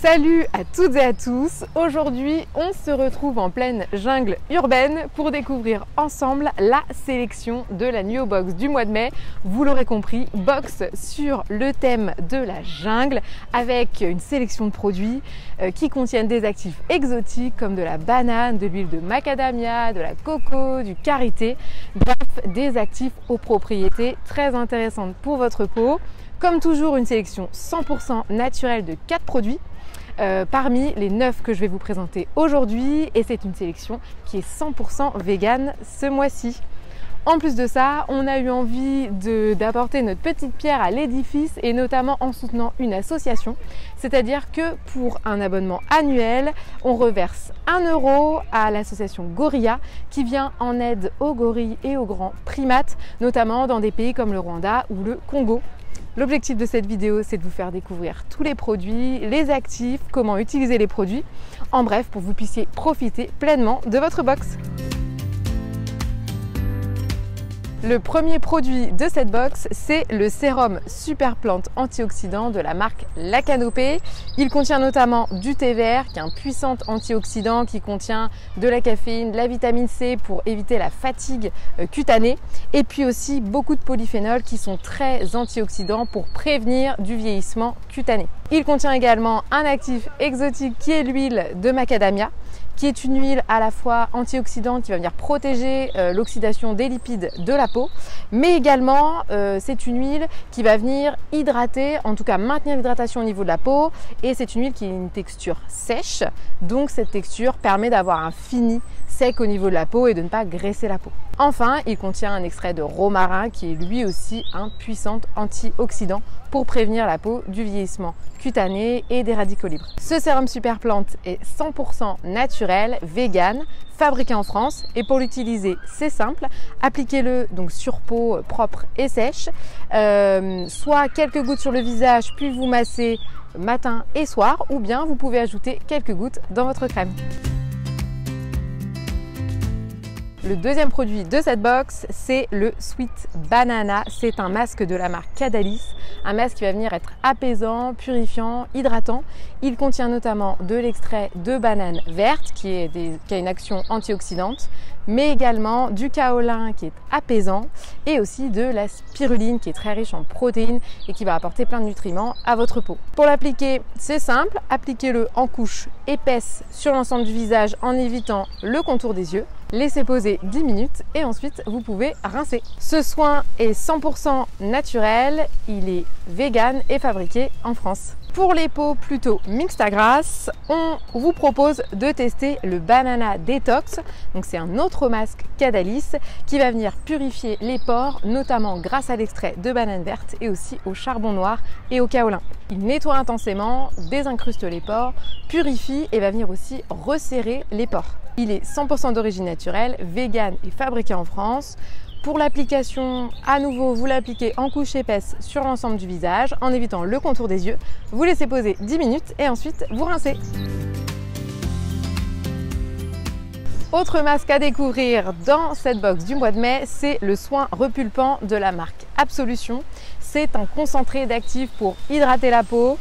Salut à toutes et à tous. Aujourd'hui, on se retrouve en pleine jungle urbaine pour découvrir ensemble la sélection de la Nuo Box du mois de mai. Vous l'aurez compris, box sur le thème de la jungle avec une sélection de produits qui contiennent des actifs exotiques comme de la banane, de l'huile de macadamia, de la coco, du karité. Bref, des actifs aux propriétés très intéressantes pour votre peau. Comme toujours, une sélection 100% naturelle de 4 produits. Parmi les 9 que je vais vous présenter aujourd'hui, et c'est une sélection qui est 100% vegan ce mois-ci. En plus de ça, on a eu envie d'apporter notre petite pierre à l'édifice et notamment en soutenant une association. C'est-à-dire que pour un abonnement annuel, on reverse 1 € à l'association Gorilla qui vient en aide aux gorilles et aux grands primates, notamment dans des pays comme le Rwanda ou le Congo. L'objectif de cette vidéo, c'est de vous faire découvrir tous les produits, les actifs, comment utiliser les produits. En bref, pour que vous puissiez profiter pleinement de votre box. Le premier produit de cette box, c'est le sérum Super Plante Antioxydant de la marque La Canopée. Il contient notamment du thé vert, qui est un puissant antioxydant qui contient de la caféine, de la vitamine C pour éviter la fatigue cutanée, et puis aussi beaucoup de polyphénols qui sont très antioxydants pour prévenir du vieillissement cutané. Il contient également un actif exotique qui est l'huile de macadamia, qui est une huile à la fois antioxydante qui va venir protéger l'oxydation des lipides de la peau, mais également c'est une huile qui va venir hydrater, en tout cas maintenir l'hydratation au niveau de la peau, et c'est une huile qui a une texture sèche, donc cette texture permet d'avoir un fini sec au niveau de la peau et de ne pas graisser la peau. Enfin, il contient un extrait de romarin qui est lui aussi un puissant antioxydant pour prévenir la peau du vieillissement cutané et des radicaux libres. Ce sérum Super Plante est 100% naturel, vegan, fabriqué en France, et pour l'utiliser, c'est simple. Appliquez-le donc sur peau propre et sèche, soit quelques gouttes sur le visage, puis vous massez matin et soir, ou bien vous pouvez ajouter quelques gouttes dans votre crème. Le deuxième produit de cette box, c'est le Sweet Banana. C'est un masque de la marque Cadalis, un masque qui va venir être apaisant, purifiant, hydratant. Il contient notamment de l'extrait de banane verte qui a une action antioxydante, mais également du kaolin qui est apaisant et aussi de la spiruline qui est très riche en protéines et qui va apporter plein de nutriments à votre peau. Pour l'appliquer, c'est simple, appliquez-le en couche épaisse sur l'ensemble du visage en évitant le contour des yeux. Laissez poser 10 minutes et ensuite vous pouvez rincer. Ce soin est 100% naturel, il est vegan et fabriqué en France. Pour les peaux plutôt mixtes à grasse, on vous propose de tester le Banana Detox. Donc c'est un autre masque Cadalis qui va venir purifier les pores, notamment grâce à l'extrait de banane verte et aussi au charbon noir et au kaolin. Il nettoie intensément, désincruste les pores, purifie et va venir aussi resserrer les pores. Il est 100% d'origine naturelle, vegan et fabriqué en France. Pour l'application, à nouveau, vous l'appliquez en couche épaisse sur l'ensemble du visage en évitant le contour des yeux. Vous laissez poser 10 minutes et ensuite vous rincez. Autre masque à découvrir dans cette box du mois de mai, c'est le soin repulpant de la marque Absolution. C'est un concentré d'actifs pour hydrater la peau,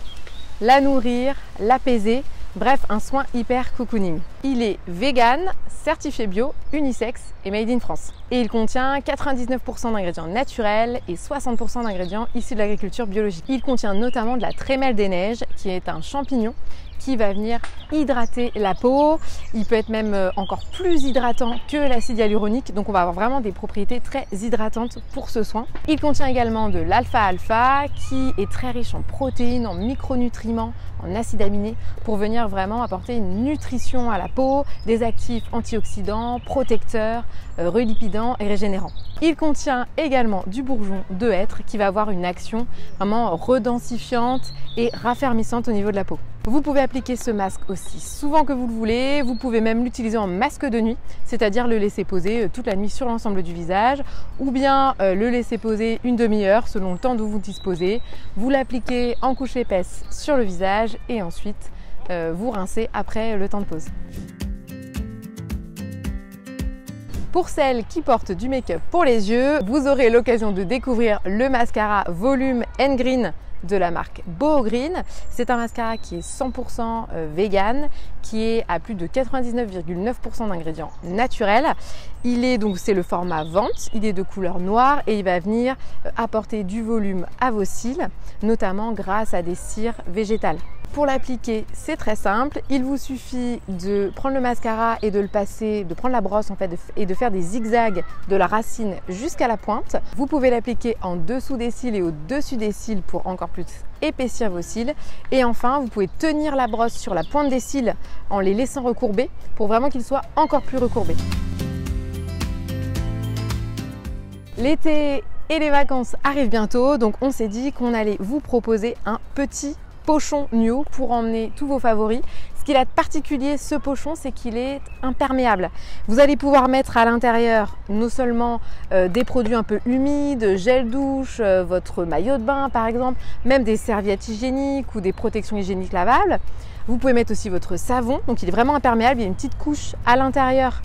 la nourrir, l'apaiser. Bref, un soin hyper cocooning. Il est vegan, certifié bio, unisex et made in France. Et il contient 99% d'ingrédients naturels et 60% d'ingrédients issus de l'agriculture biologique. Il contient notamment de la trémelle des neiges, qui est un champignon qui va venir hydrater la peau. Il peut être même encore plus hydratant que l'acide hyaluronique, donc on va avoir vraiment des propriétés très hydratantes pour ce soin. Il contient également de l'alpha-alpha qui est très riche en protéines, en micronutriments, en acides aminés pour venir vraiment apporter une nutrition à la peau, des actifs antioxydants, protecteurs, relipidants et régénérants. Il contient également du bourgeon de hêtre qui va avoir une action vraiment redensifiante et raffermissante au niveau de la peau. Vous pouvez appliquer ce masque aussi souvent que vous le voulez. Vous pouvez même l'utiliser en masque de nuit, c'est-à-dire le laisser poser toute la nuit sur l'ensemble du visage, ou bien le laisser poser une demi-heure selon le temps dont vous disposez. Vous l'appliquez en couche épaisse sur le visage et ensuite vous rincez après le temps de pause. Pour celles qui portent du make-up pour les yeux, vous aurez l'occasion de découvrir le mascara Volume & Green de la marque Boho Green. C'est un mascara qui est 100% vegan, qui est à plus de 99,9% d'ingrédients naturels. C'est le format vente, il est de couleur noire et il va venir apporter du volume à vos cils, notamment grâce à des cires végétales. Pour l'appliquer, c'est très simple. Il vous suffit de prendre le mascara et de le passer, de prendre la brosse en fait et de faire des zigzags de la racine jusqu'à la pointe. Vous pouvez l'appliquer en dessous des cils et au-dessus des cils pour encore plus épaissir vos cils. Et enfin, vous pouvez tenir la brosse sur la pointe des cils en les laissant recourber pour vraiment qu'ils soient encore plus recourbés. L'été et les vacances arrivent bientôt, donc on s'est dit qu'on allait vous proposer un petit pochon NUO pour emmener tous vos favoris. Ce qu'il a de particulier, ce pochon, c'est qu'il est imperméable. Vous allez pouvoir mettre à l'intérieur non seulement des produits un peu humides, gel douche, votre maillot de bain par exemple, même des serviettes hygiéniques ou des protections hygiéniques lavables. Vous pouvez mettre aussi votre savon, donc il est vraiment imperméable, il y a une petite couche à l'intérieur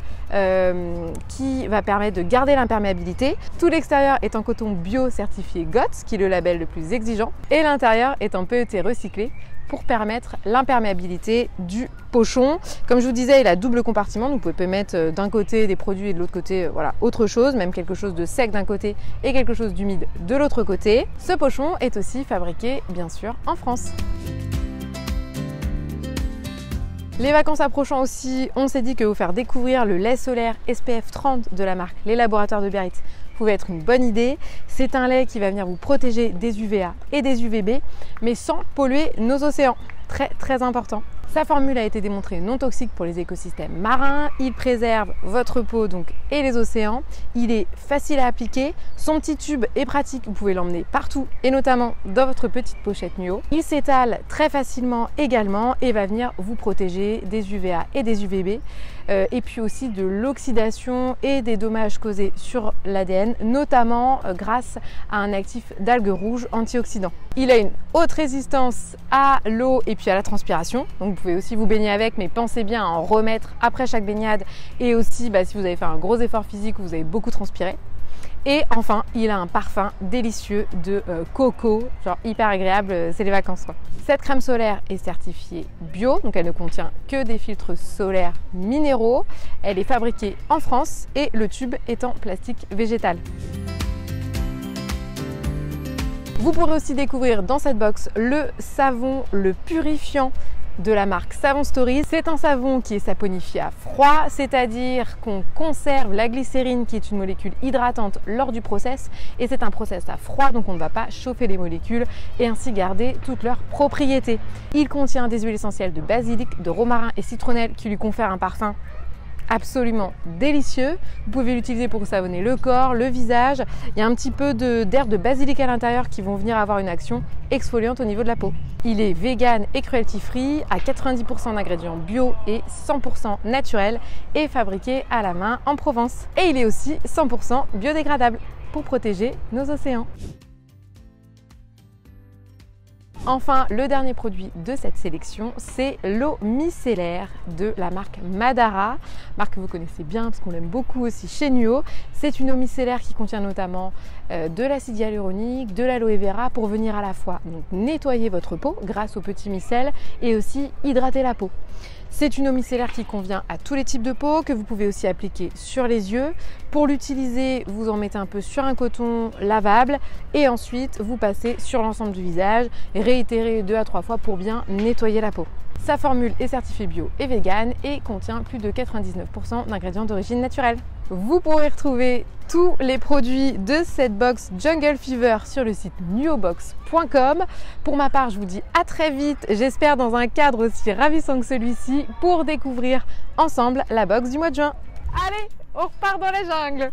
qui va permettre de garder l'imperméabilité. Tout l'extérieur est en coton bio certifié GOTS, qui est le label le plus exigeant, et l'intérieur est en PET recyclé pour permettre l'imperméabilité du pochon. Comme je vous disais, il a double compartiment, donc vous pouvez mettre d'un côté des produits et de l'autre côté autre chose, même quelque chose de sec d'un côté et quelque chose d'humide de l'autre côté. Ce pochon est aussi fabriqué bien sûr en France. Les vacances approchant aussi, on s'est dit que vous faire découvrir le lait solaire SPF 30 de la marque Les Laboratoires de Biarritz pouvait être une bonne idée. C'est un lait qui va venir vous protéger des UVA et des UVB, mais sans polluer nos océans. Très important. Sa formule a été démontrée non toxique pour les écosystèmes marins, il préserve votre peau et les océans, il est facile à appliquer, son petit tube est pratique, vous pouvez l'emmener partout et notamment dans votre petite pochette NUO. Il s'étale très facilement également et va venir vous protéger des UVA et des UVB et puis aussi de l'oxydation et des dommages causés sur l'ADN, notamment grâce à un actif d'algues rouges antioxydant. Il a une haute résistance à l'eau et puis à la transpiration, donc vous pouvez aussi vous baigner avec, mais pensez bien à en remettre après chaque baignade et aussi si vous avez fait un gros effort physique ou vous avez beaucoup transpiré. Et enfin, il a un parfum délicieux de coco, genre hyper agréable, c'est les vacances quoi. Cette crème solaire est certifiée bio, donc elle ne contient que des filtres solaires minéraux. Elle est fabriquée en France et le tube est en plastique végétal. Vous pourrez aussi découvrir dans cette box le savon, le purifiant de la marque Savon Stories. C'est un savon qui est saponifié à froid, c'est-à-dire qu'on conserve la glycérine qui est une molécule hydratante lors du process et c'est un process à froid, donc on ne va pas chauffer les molécules et ainsi garder toutes leurs propriétés. Il contient des huiles essentielles de basilic, de romarin et citronnelle qui lui confèrent un parfum absolument délicieux. Vous pouvez l'utiliser pour savonner le corps, le visage. Il y a un petit peu d'herbes de basilic à l'intérieur qui vont venir avoir une action exfoliante au niveau de la peau. Il est vegan et cruelty free à 90% d'ingrédients bio et 100% naturels et fabriqué à la main en Provence. Et il est aussi 100% biodégradable pour protéger nos océans. Enfin, le dernier produit de cette sélection, c'est l'eau micellaire de la marque Madara, marque que vous connaissez bien parce qu'on l'aime beaucoup aussi chez NUO. C'est une eau micellaire qui contient notamment de l'acide hyaluronique, de l'aloe vera pour venir à la fois nettoyer votre peau grâce au petit micelle et aussi hydrater la peau. C'est une eau micellaire qui convient à tous les types de peau, que vous pouvez aussi appliquer sur les yeux. Pour l'utiliser, vous en mettez un peu sur un coton lavable et ensuite vous passez sur l'ensemble du visage, réitérez 2 à 3 fois pour bien nettoyer la peau. Sa formule est certifiée bio et vegan et contient plus de 99% d'ingrédients d'origine naturelle. Vous pourrez retrouver tous les produits de cette box Jungle Fever sur le site nuobox.com. Pour ma part, je vous dis à très vite, j'espère dans un cadre aussi ravissant que celui-ci, pour découvrir ensemble la box du mois de juin. Allez, on repart dans la jungle!